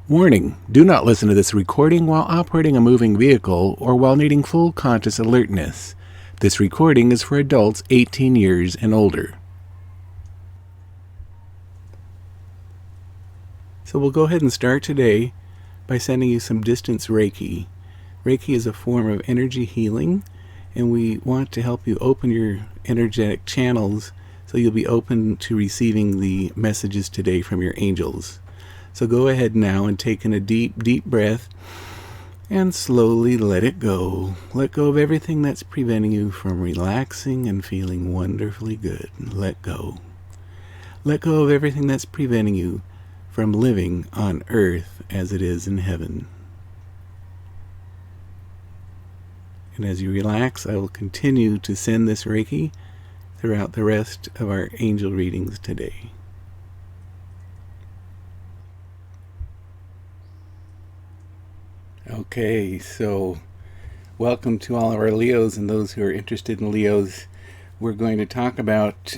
Warning: do not listen to this recording while operating a moving vehicle or while needing full conscious alertness. This recording is for adults 18 years and older. So we'll go ahead and start today by sending you some distance Reiki. Reiki is a form of energy healing, and we want to help you open your energetic channels so you'll be open to receiving the messages today from your angels. So go ahead now and take in a deep, deep breath and slowly let it go. Let go of everything that's preventing you from relaxing and feeling wonderfully good. Let go. Let go of everything that's preventing you from living on earth as it is in heaven. And as you relax, I will continue to send this Reiki throughout the rest of our angel readings today. Okay, so welcome to all of our Leos and those who are interested in Leos. We're going to talk about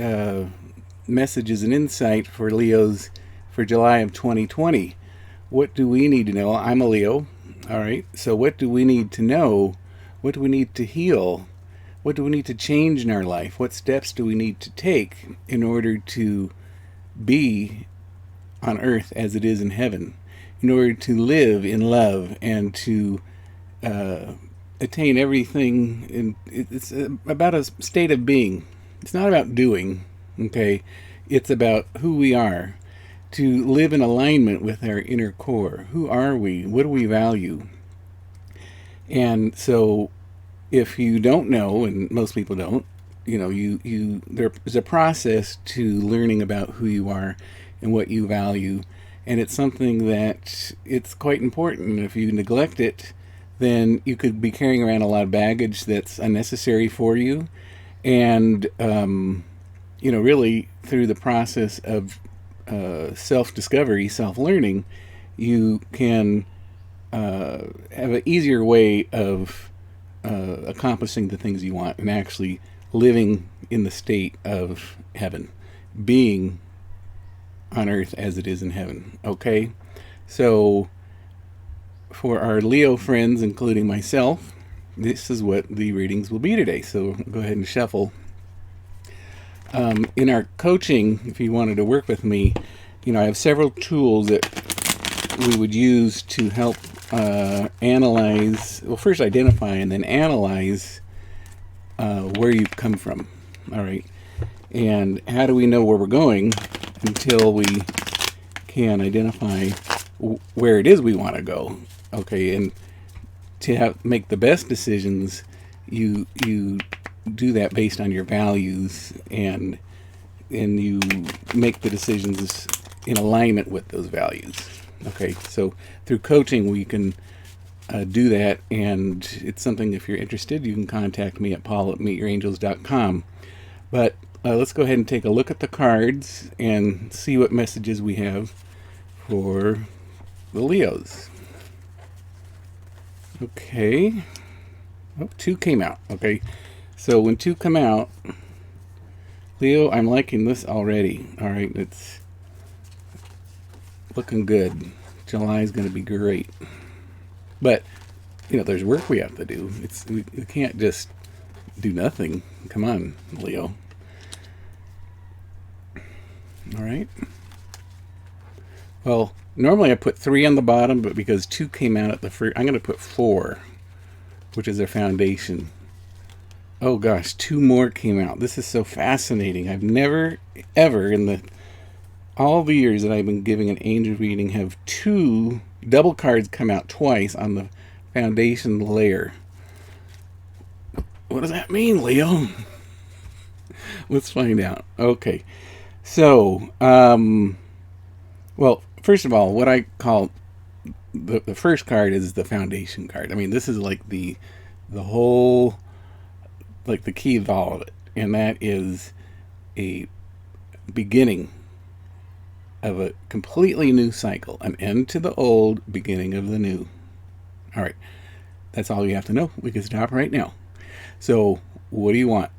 messages and insight for Leos for July of 2020. What do we need to know? I'm a Leo. All right, so what do we need to know? What do we need to heal? What do we need to change in our life? What steps do we need to take in order to be on earth as it is in heaven? In order to live in love and to attain everything. It's about a state of being. It's not about doing, okay? It's about who we are. To live in alignment with our inner core. Who are we? What do we value? And so if you don't know, and most people don't, there's a process to learning about who you are and what you value. And it's something that it's quite important. If you neglect it, then you could be carrying around a lot of baggage that's unnecessary for you. And, really through the process of self-discovery, self-learning, you can have an easier way of accomplishing the things you want and actually living in the state of heaven, being on earth as it is in heaven. Okay, so for our Leo friends, including myself, this is what the readings will be today. So go ahead and shuffle. In our coaching, if you wanted to work with me, I have several tools that we would use to help analyze, well, first identify and then analyze where you've come from. All right, and how do we know where we're going until we can identify where it is we want to go? Okay, and to make the best decisions, you do that based on your values, and you make the decisions in alignment with those values. Okay, so through coaching we can do that, and it's something, if you're interested, you can contact me at paul@meetyourangels.com. But let's go ahead and take a look at the cards and see what messages we have for the Leos. Okay. Oh, 2 came out. Okay. So when 2 come out, Leo, I'm liking this already. All right. It's looking good. July is going to be great. But, there's work we have to do. We can't just do nothing. Come on, Leo. All right. Well, normally I put 3 on the bottom, but because 2 came out at the first, I'm going to put 4, which is their foundation. Oh gosh, 2 more came out. This is so fascinating. I've never, ever in all the years that I've been giving an angel reading have 2 double cards come out twice on the foundation layer. What does that mean, Leo? Let's find out. Okay. So, well, first of all, what I call the first card is the foundation card. I mean, this is like the whole, like the key of all of it. And that is a beginning of a completely new cycle, an end to the old, beginning of the new. All right, that's all you have to know. We can stop right now. So, what do you want?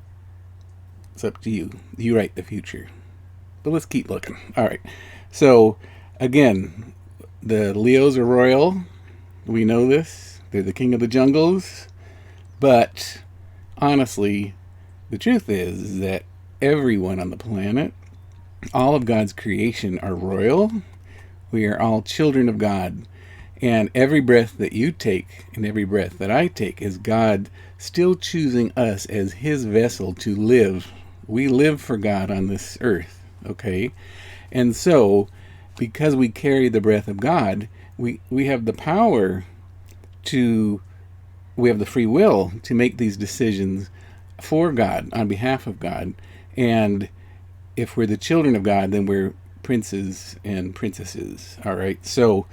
It's up to you. You write the future. But let's keep looking. All right. So, again, the Leos are royal. We know this. They're the king of the jungles. But honestly, the truth is that everyone on the planet, all of God's creation, are royal. We are all children of God. And every breath that you take and every breath that I take is God still choosing us as his vessel to live. We live for God on this earth, okay? And so, because we carry the breath of God, we have the power to, we have the free will to make these decisions for God, on behalf of God. And if we're the children of God, then we're princes and princesses, all right? So,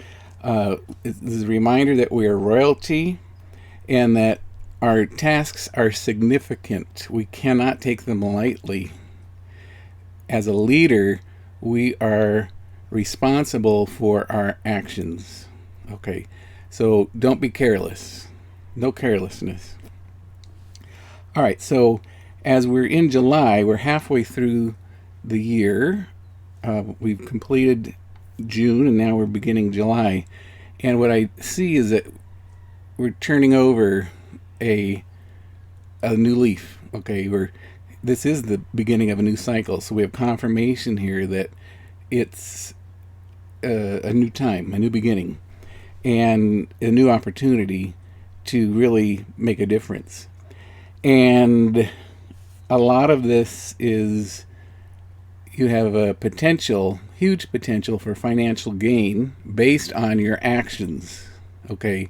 this is a reminder that we are royalty and that our tasks are significant. We cannot take them lightly. As a leader, we are responsible for our actions. Okay, so don't be careless. No carelessness. All right, so as we're in July, we're halfway through the year. We've completed June and now we're beginning July. And what I see is that we're turning over a new leaf. Okay, this is the beginning of a new cycle. So we have confirmation here that it's a new time, a new beginning, and a new opportunity to really make a difference. And a lot of this is, you have a potential, huge potential for financial gain based on your actions, okay?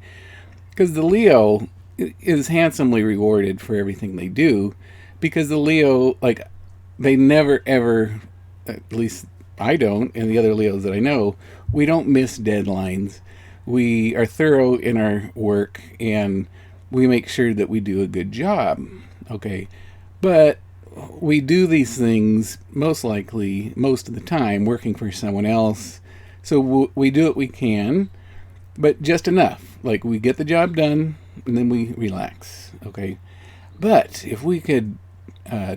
Because the Leo is handsomely rewarded for everything they do, because the Leo, like, they never ever, at least I don't, and the other Leos that I know, we don't miss deadlines. We are thorough in our work, and we make sure that we do a good job, okay? But we do these things most likely, most of the time, working for someone else. So we do what we can, but just enough. Like, we get the job done, and then we relax, okay? But if we could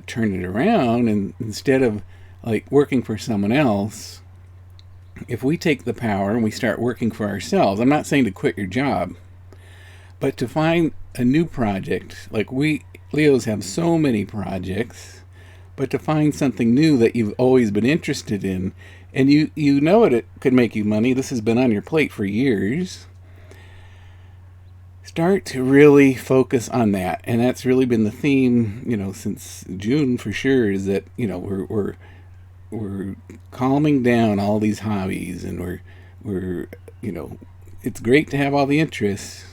turn it around, and instead of like working for someone else, if we take the power and we start working for ourselves, I'm not saying to quit your job, but to find a new project. Like, we Leos have so many projects, but to find something new that you've always been interested in, and you know it could make you money. This has been on your plate for years. Start to really focus on that, and that's really been the theme, since June for sure. Is that we're calming down all these hobbies, and we're it's great to have all the interests,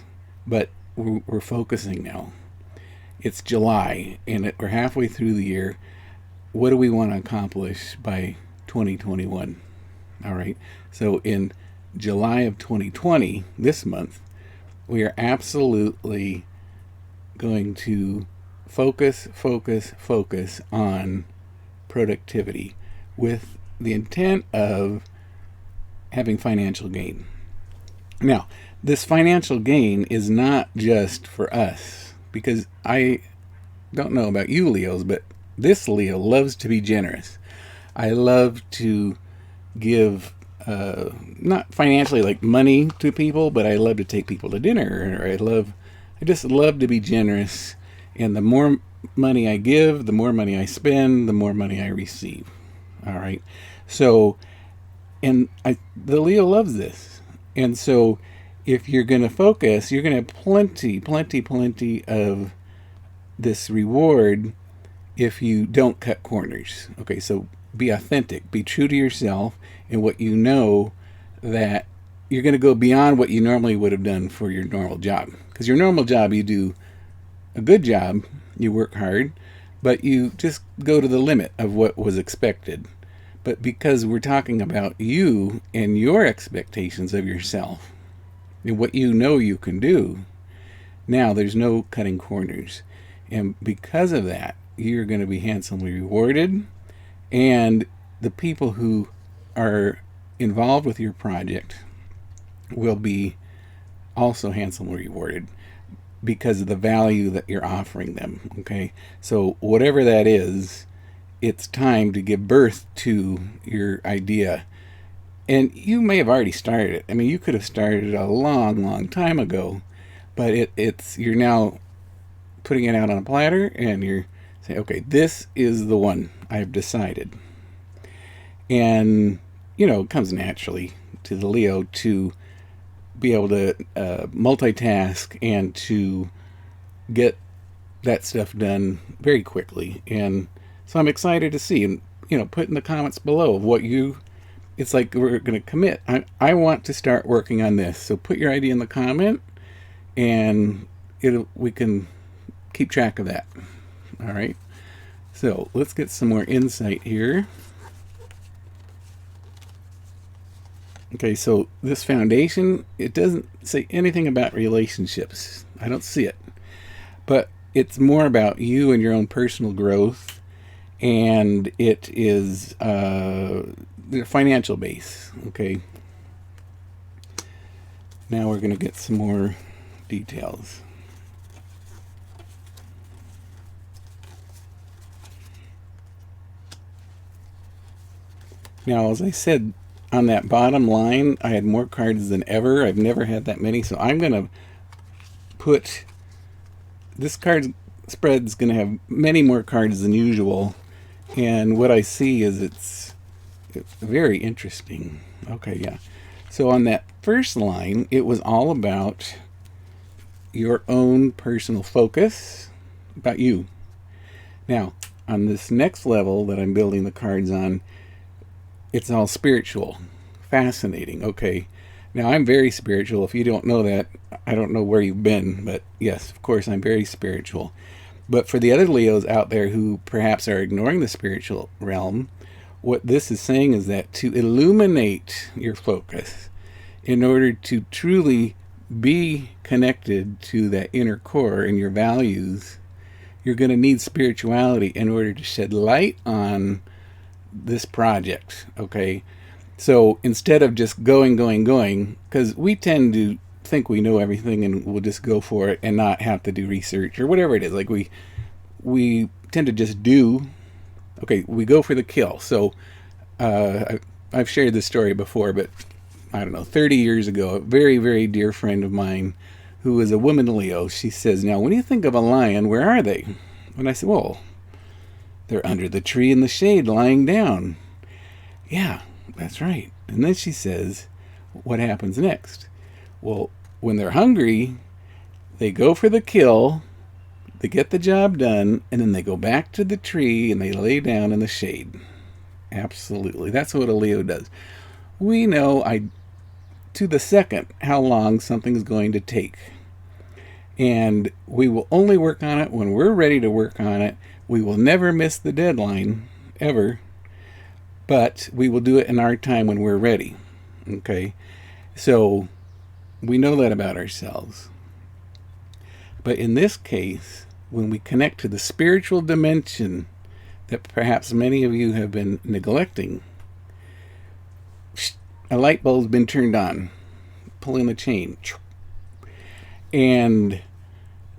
but we're focusing now. It's July, and we're halfway through the year. What do we want to accomplish by 2021? All right. So in July of 2020, this month, we are absolutely going to focus on productivity with the intent of having financial gain. Now, this financial gain is not just for us, because I don't know about you Leos, but this Leo loves to be generous. I love to give, not financially like money to people, but I love to take people to dinner. I just love to be generous. And the more money I give, the more money I spend, the more money I receive. All right. So, the Leo loves this. And so, if you're going to focus, you're going to have plenty of this reward if you don't cut corners. Okay, so be authentic, be true to yourself, and what you know, that you're going to go beyond what you normally would have done for your normal job. Because your normal job, you do a good job, you work hard, but you just go to the limit of what was expected. But because we're talking about you and your expectations of yourself and what you know you can do, now there's no cutting corners. And because of that, you're going to be handsomely rewarded, and the people who are involved with your project will be also handsomely rewarded because of the value that you're offering them. Okay, so whatever that is, it's time to give birth to your idea. And you may have already started it. I mean, you could have started it a long, long time ago, but you're now putting it out on a platter, and you're saying, okay, this is the one I've decided. And it comes naturally to the Leo to be able to multitask and to get that stuff done very quickly. And so I'm excited to see, and put in the comments below of what it's like we're going to commit. I want to start working on this. So put your idea in the comment, and we can keep track of that. All right. So let's get some more insight here. Okay, so this foundation, it doesn't say anything about relationships. I don't see it. But it's more about you and your own personal growth, and it is the financial base. Okay. Now we're going to get some more details. Now, as I said, on that bottom line, I had more cards than ever. I've never had that many, so I'm going to put... This card spread's going to have many more cards than usual, and what I see is it's very interesting. Okay, yeah. So on that first line, it was all about your own personal focus, about you. Now, on this next level that I'm building the cards on, it's all spiritual. Fascinating. Okay. Now, I'm very spiritual. If you don't know that, I don't know where you've been, but yes, of course, I'm very spiritual. But for the other Leos out there who perhaps are ignoring the spiritual realm, what this is saying is that to illuminate your focus, in order to truly be connected to that inner core and your values, you're going to need spirituality in order to shed light on this project. Okay. So instead of just going, because we tend to think we know everything and we'll just go for it and not have to do research or whatever it is. Like we tend to just do. Okay, we go for the kill. So I've shared this story before, but I don't know, 30 years ago, a very, very dear friend of mine who was a woman Leo, she says, now, when you think of a lion, where are they? And I said, well, they're under the tree in the shade, lying down. Yeah, that's right. And then she says, what happens next? Well, when they're hungry, they go for the kill, they get the job done, and then they go back to the tree and they lay down in the shade. Absolutely. That's what a Leo does. We know to the second how long something's going to take. And we will only work on it when we're ready to work on it. We will never miss the deadline, ever. But we will do it in our time when we're ready. Okay? So we know that about ourselves. But in this case, when we connect to the spiritual dimension that perhaps many of you have been neglecting, a light bulb's been turned on, pulling the chain. And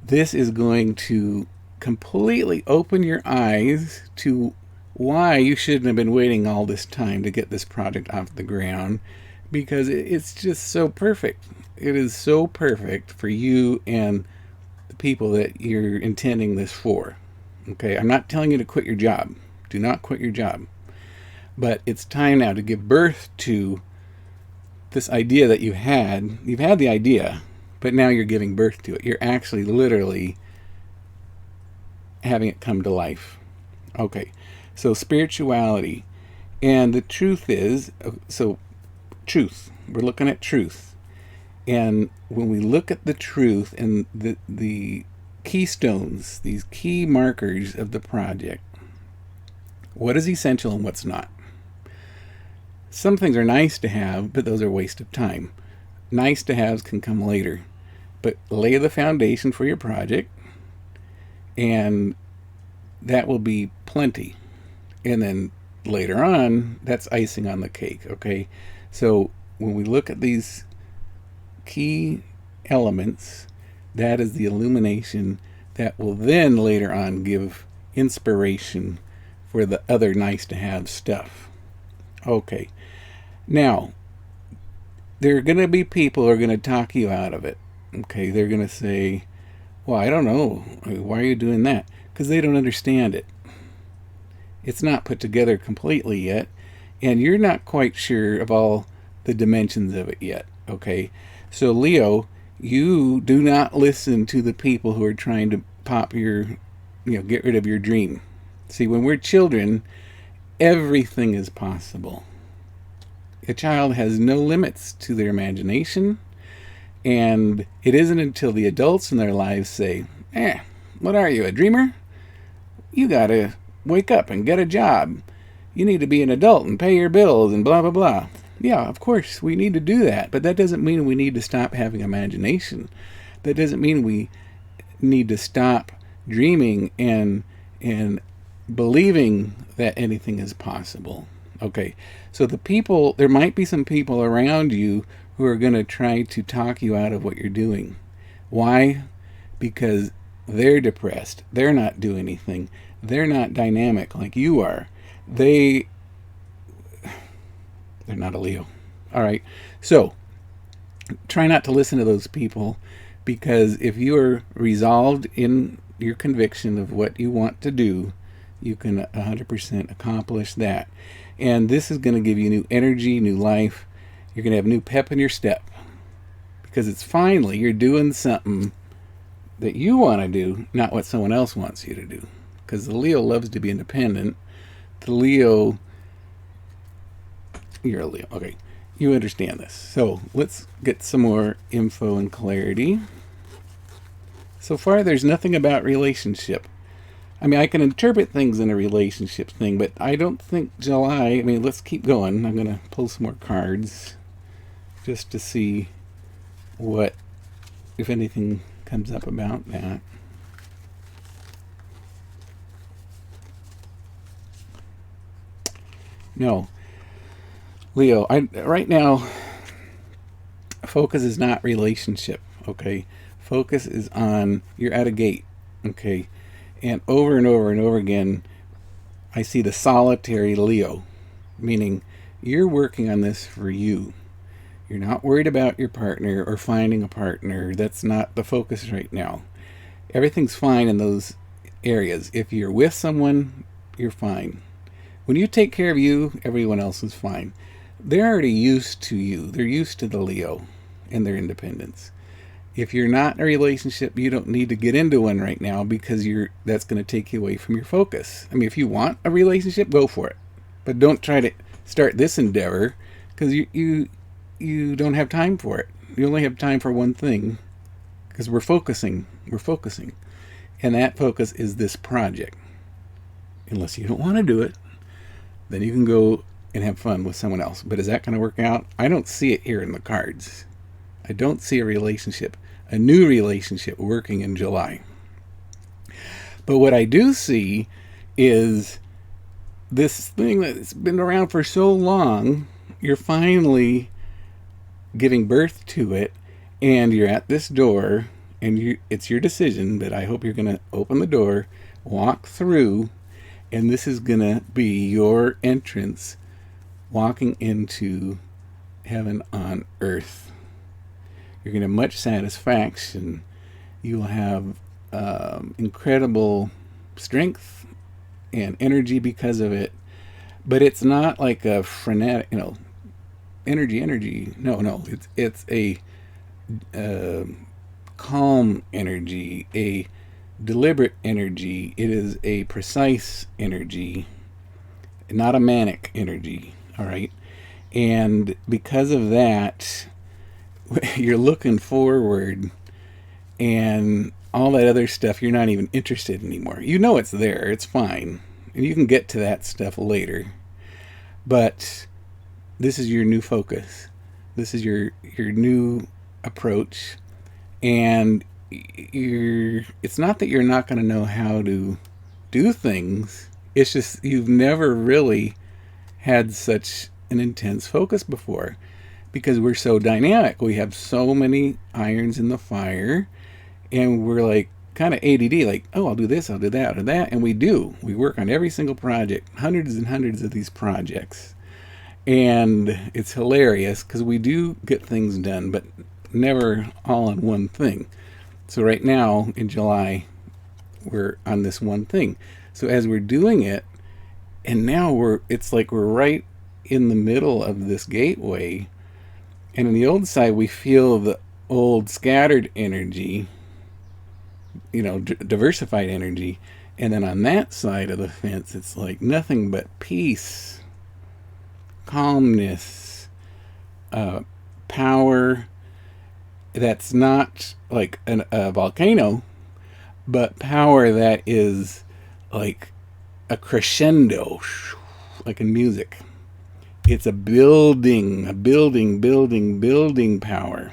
this is going to completely open your eyes to why you shouldn't have been waiting all this time to get this project off the ground, because it's just so perfect. It is so perfect for you and the people that you're intending this for. Okay, I'm not telling you to quit your job. Do not quit your job. But it's time now to give birth to this idea that you had. You've had the idea, but now you're giving birth to it. You're actually literally having it come to life. Okay, so spirituality. And the truth is, truth. We're looking at truth. And when we look at the truth and the keystones, these key markers of the project, what is essential and what's not? Some things are nice to have, but those are a waste of time. Nice to haves can come later. But lay the foundation for your project, and that will be plenty. And then later on, that's icing on the cake, okay? So when we look at these key elements, that is the illumination that will then later on give inspiration for the other nice to have stuff. Okay. Now, there are going to be people who are going to talk you out of it. Okay, they're going to say, well, I don't know. Why are you doing that? Because they don't understand it. It's not put together completely yet, and you're not quite sure of all the dimensions of it yet. Okay, so Leo, you do not listen to the people who are trying to pop your, get rid of your dream. See, when we're children, everything is possible. A child has no limits to their imagination, and it isn't until the adults in their lives say, what are you, a dreamer? You gotta wake up and get a job. You need to be an adult and pay your bills and blah, blah, blah. Yeah, of course, we need to do that, but that doesn't mean we need to stop having imagination. That doesn't mean we need to stop dreaming and believing that anything is possible. Okay, so there might be some people around you who are going to try to talk you out of what you're doing. Why? Because they're depressed. They're not doing anything. They're not dynamic like you are. They're not a Leo. All right, so try not to listen to those people, because if you are resolved in your conviction of what you want to do, you can 100% accomplish that. And this is going to give you new energy, new life. You're going to have new pep in your step, because it's finally you're doing something that you want to do, not what someone else wants you to do. Because the Leo loves to be independent. The Leo, you're a Leo. Okay, you understand this. So let's get some more info and clarity. So far, there's nothing about relationship. I mean, I can interpret things in a relationship thing, but I don't think July, let's keep going. I'm going to pull some more cards just to see what, if anything, comes up about that. No. Leo, right now, focus is not relationship, okay? Focus is on, you're at a gate, okay? And over and over again, I see the solitary Leo, meaning you're working on this for you. You're not worried about your partner or finding a partner. That's not the focus right now. Everything's fine in those areas. If you're with someone, you're fine. When you take care of you, everyone else is fine. They're already used to you. They're used to the Leo and their independence. If you're not in a relationship, you don't need to get into one right now, because that's going to take you away from your focus. If you want a relationship, go for it. But don't try to start this endeavor, because you don't have time for it. You only have time for one thing, because we're focusing. And that focus is this project. Unless you don't want to do it, then you can go and have fun with someone else. But is that going to work out? I don't see it here in the cards. I don't see a new relationship working in July. But what I do see is this thing that's been around for so long, you're finally giving birth to it, and you're at this door, and it's your decision, but I hope you're going to open the door, walk through, and this is going to be your entrance walking into heaven on earth. You're going to have much satisfaction. You'll have incredible strength and energy because of it. But it's not like a frenetic, energy. No. It's a calm energy, a deliberate energy. It is a precise energy, not a manic energy. All right. And because of that, you're looking forward, and all that other stuff, you're not even interested anymore. You know it's there. It's fine. And you can get to that stuff later. But this is your new focus. This is your new approach. And it's not that you're not going to know how to do things. It's just you've never really had such an intense focus before, because we're so dynamic. We have so many irons in the fire, and we're like kind of ADD, like, oh, I'll do this, I'll do that, or that. And we work on every single project, hundreds and hundreds of these projects. And it's hilarious because we do get things done, but never all on one thing. So right now in July, we're on this one thing. So as we're doing it, and now it's like we're right in the middle of this gateway. And on the old side, we feel the old scattered energy, diversified energy. And then on that side of the fence, it's like nothing but peace, calmness, power. That's not like a volcano, but power that is like a crescendo, like in music. It's a building power.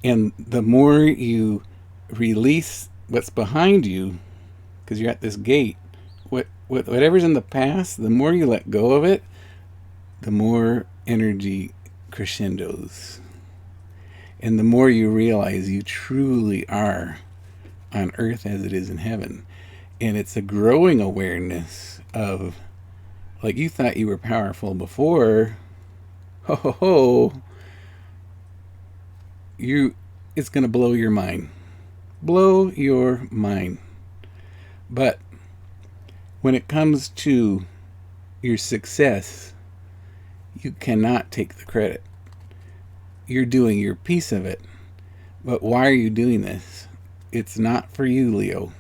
And the more you release what's behind you, because you're at this gate, whatever's in the past, the more you let go of it, the more energy crescendos. And the more you realize you truly are on earth as it is in heaven. And it's a growing awareness of, like, you thought you were powerful before. Ho ho ho. It's going to blow your mind. Blow your mind. But when it comes to your success, you cannot take the credit. You're doing your piece of it. But why are you doing this? It's not for you, Leo.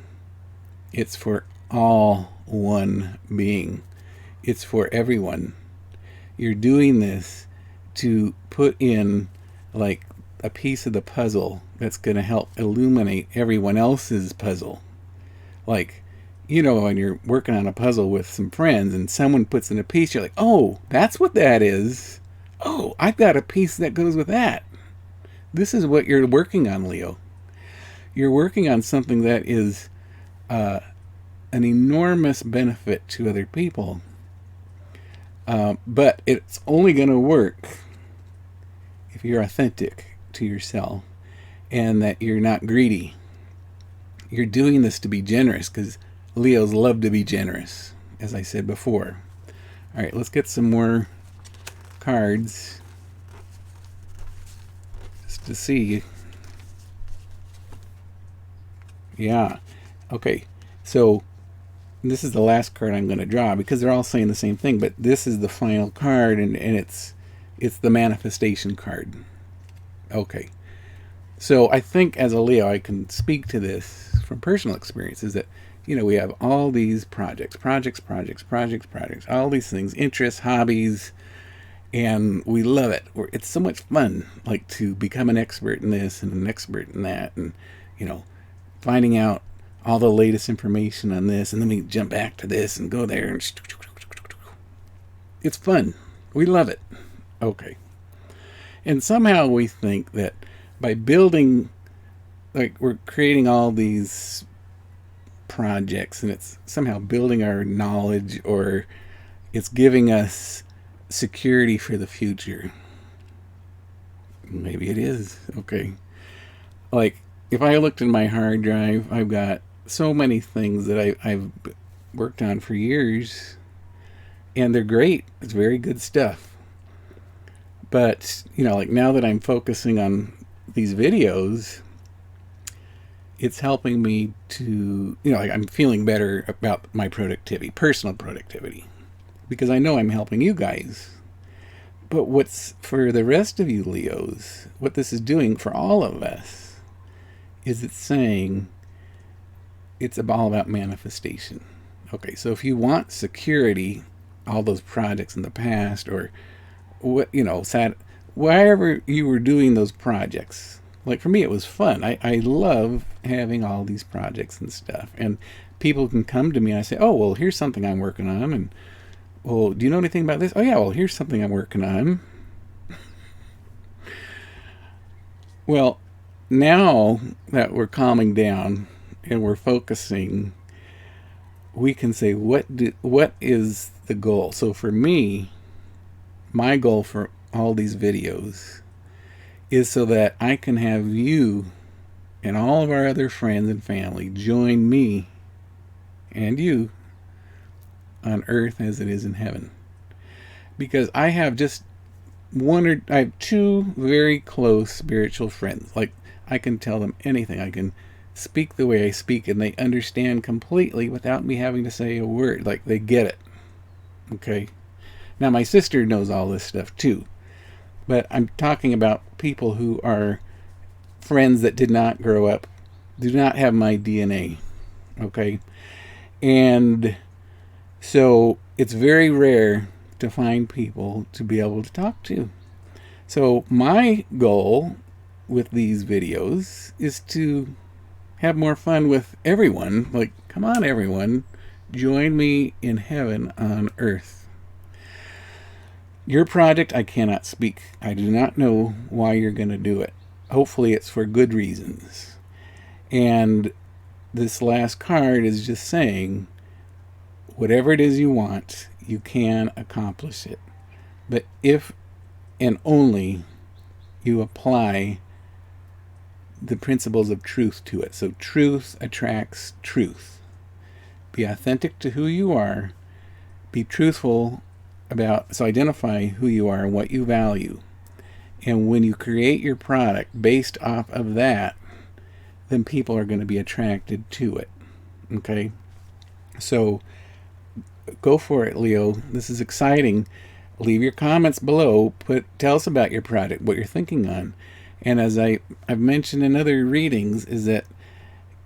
It's for all one being. It's for everyone. You're doing this to put in like a piece of the puzzle that's going to help illuminate everyone else's puzzle. Like, when you're working on a puzzle with some friends and someone puts in a piece, you're like, oh, that's what that is. Oh, I've got a piece that goes with that. This is what you're working on, Leo. You're working on something that is an enormous benefit to other people. But it's only going to work if you're authentic to yourself and that you're not greedy. You're doing this to be generous because Leos love to be generous, as I said before. All right, let's get some more cards just to see. Yeah. Okay. So this is the last card I'm going to draw because they're all saying the same thing, but this is the final card, and it's the manifestation card. Okay. So I think as a Leo, I can speak to this from personal experiences that, we have all these projects, all these things, interests, hobbies, and we love it. It's so much fun, like to become an expert in this and an expert in that, and, finding out all the latest information on this, and then we jump back to this and go there. And it's fun. We love it. Okay. And somehow we think that by building, like we're creating all these projects and it's somehow building our knowledge or it's giving us security for the future. Maybe it is. Okay. Like if I looked in my hard drive, I've got so many things that I've worked on for years and they're great. It's very good stuff. But, like now that I'm focusing on these videos, it's helping me to, like I'm feeling better about my productivity, personal productivity, because I know I'm helping you guys. But what's for the rest of you Leos, what this is doing for all of us, is it's saying it's all about manifestation. Okay, so if you want security, all those projects in the past or what, wherever you were doing those projects, like for me it was fun. I love having all these projects and stuff, and people can come to me and I say, oh well, here's something I'm working on, and well, do you know anything about this? Oh yeah, well here's something I'm working on. Well, now that we're calming down and we're focusing, we can say what is the goal. So for me, my goal for all these videos is so that I can have you and all of our other friends and family join me and you on earth as it is in heaven. because I have just I have two very close spiritual friends. Like, I can tell them anything. I can speak the way I speak, and they understand completely without me having to say a word. Like, they get it. Okay? Now, my sister knows all this stuff too, but I'm talking about people who are friends that did not grow up, do not have my DNA. Okay? And so it's very rare to find people to be able to talk to. So my goal with these videos is to have more fun with everyone. Like, come on, everyone, join me in heaven on earth. Your project, I cannot speak. I do not know why you're going to do it. Hopefully it's for good reasons. And this last card is just saying, whatever it is you want, you can accomplish it. But if and only you apply the principles of truth to it. So truth attracts truth. Be authentic to who you are. Be truthful so identify who you are and what you value. And when you create your product based off of that, then people are going to be attracted to it. Okay? So go for it, Leo. This is exciting. Leave your comments below. Tell us about your product, what you're thinking on. And as I've mentioned in other readings, is that,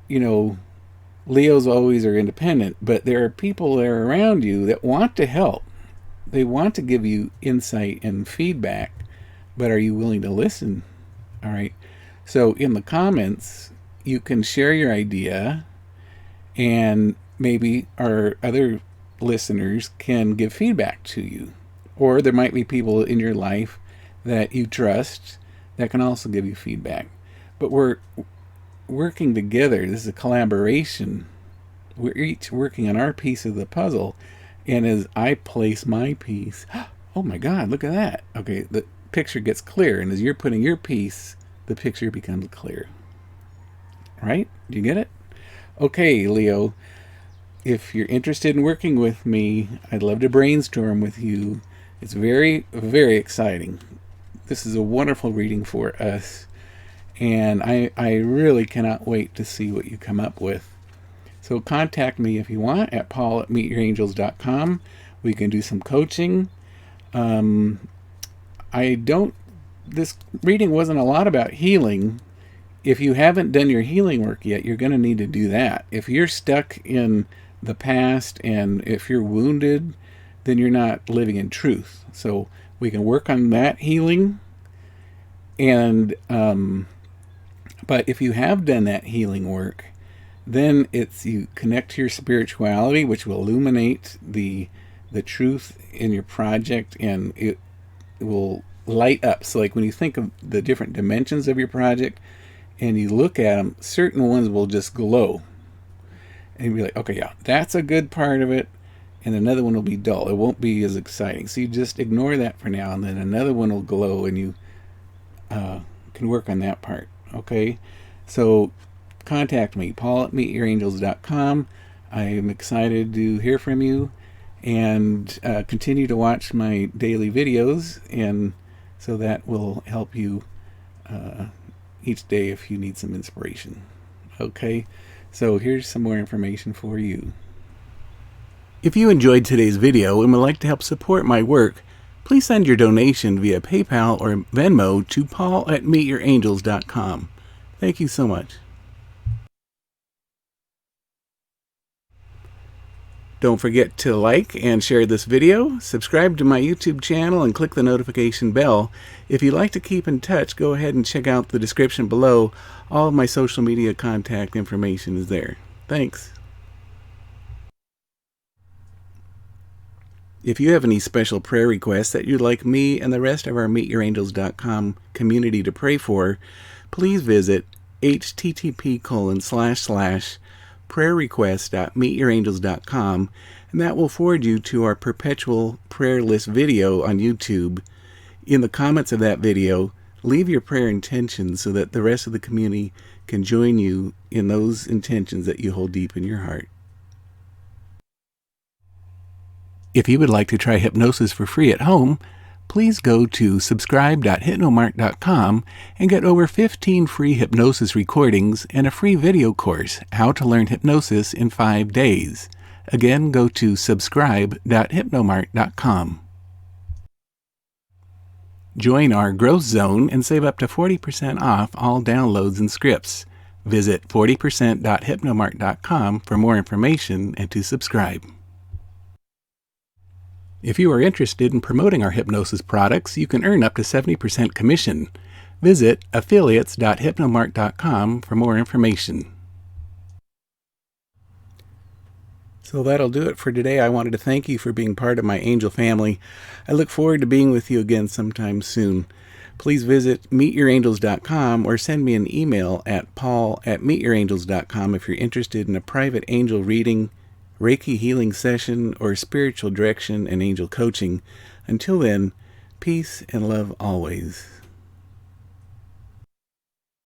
Leos always are independent, but there are people that are around you that want to help. They want to give you insight and feedback, but are you willing to listen? All right. So in the comments, you can share your idea, and maybe our other listeners can give feedback to you. Or there might be people in your life that you trust that can also give you feedback. But we're working together. This is a collaboration. We're each working on our piece of the puzzle. And as I place my piece, oh my God, look at that. Okay, the picture gets clear. And as you're putting your piece, the picture becomes clear. Right? Do you get it? Okay, Leo, if you're interested in working with me, I'd love to brainstorm with you. It's very, very exciting. This is a wonderful reading for us. And I really cannot wait to see what you come up with. So contact me if you want at paul@meetyourangels.com. We can do some coaching. This reading wasn't a lot about healing. If you haven't done your healing work yet, you're going to need to do that. If you're stuck in the past and if you're wounded, then you're not living in truth. So we can work on that healing. And but if you have done that healing work, then you connect to your spirituality, which will illuminate the truth in your project, and it will light up. So like when you think of the different dimensions of your project and you look at them, certain ones will just glow. And you'll be like, okay, yeah, that's a good part of it. And another one will be dull. It won't be as exciting. So you just ignore that for now, and then another one will glow, and you can work on that part. Okay? So contact me, paul@meetyourangels.com. I am excited to hear from you, and continue to watch my daily videos, and so that will help you each day if you need some inspiration. Okay? So here's some more information for you. If you enjoyed today's video and would like to help support my work, please send your donation via PayPal or Venmo to paul@meetyourangels.com. Thank you so much. Don't forget to like and share this video, subscribe to my YouTube channel, and click the notification bell. If you'd like to keep in touch, go ahead and check out the description below. All of my social media contact information is there. Thanks. If you have any special prayer requests that you'd like me and the rest of our meetyourangels.com community to pray for, please visit http://prayerrequests.meetyourangels.com, and that will forward you to our perpetual prayer list video on YouTube. In the comments of that video, leave your prayer intentions so that the rest of the community can join you in those intentions that you hold deep in your heart. If you would like to try hypnosis for free at home, please go to subscribe.hypnomark.com and get over 15 free hypnosis recordings and a free video course, How to Learn Hypnosis in 5 Days. Again, go to subscribe.hypnomark.com. Join our Growth Zone and save up to 40% off all downloads and scripts. Visit 40%.hypnomark.com for more information and to subscribe. If you are interested in promoting our hypnosis products, you can earn up to 70% commission. Visit affiliates.hypnomark.com for more information. So that'll do it for today. I wanted to thank you for being part of my angel family. I look forward to being with you again sometime soon. Please visit meetyourangels.com or send me an email at paul@meetyourangels.com if you're interested in a private angel reading, Reiki healing session, or spiritual direction and angel coaching. Until then, peace and love always.